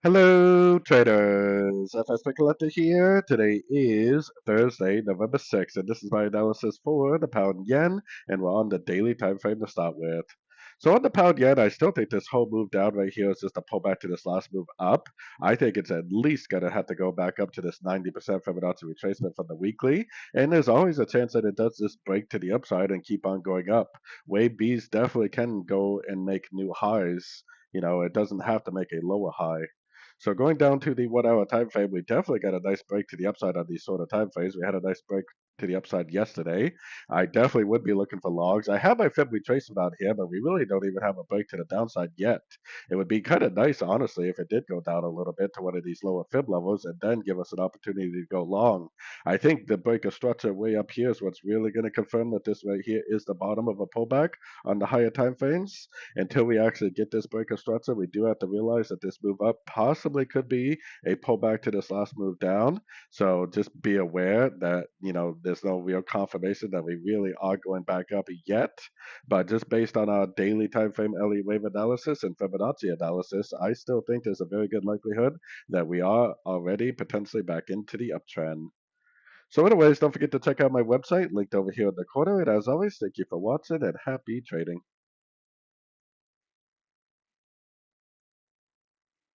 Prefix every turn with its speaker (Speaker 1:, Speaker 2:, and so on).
Speaker 1: Hello, traders. FX Pip Collector here. Today is Thursday, November 6th, and this is my analysis for the pound yen, and we're on the daily time frame to start with. So on the pound yen, I still think this whole move down right here is just a pullback to this last move up. I think it's at least going to have to go back up to this 90% Fibonacci retracement from the weekly, and there's always a chance that it does just break to the upside and keep on going up. Wave Bs definitely can go and make new highs. It doesn't have to make a lower high. So going down to the 1 hour time frame, we definitely got a nice break to the upside on these sort of time frames. We had a nice break to the upside yesterday. I definitely would be looking for logs. I have my Fib retracement out here, but we really don't even have a break to the downside yet. It would be kind of nice, honestly, if it did go down a little bit to one of these lower Fib levels and then give us an opportunity to go long. I think the break of structure way up here is what's really going to confirm that this right here is the bottom of a pullback on the higher time frames. Until we actually get this break of structure, we do have to realize that this move up possibly could be a pullback to this last move down. So just be aware that, there's no real confirmation that we really are going back up yet. But just based on our daily time frame Elliott wave analysis and Fibonacci analysis, I still think there's a very good likelihood that we are already potentially back into the uptrend. So anyways, don't forget to check out my website linked over here in the corner. And as always, thank you for watching and happy trading.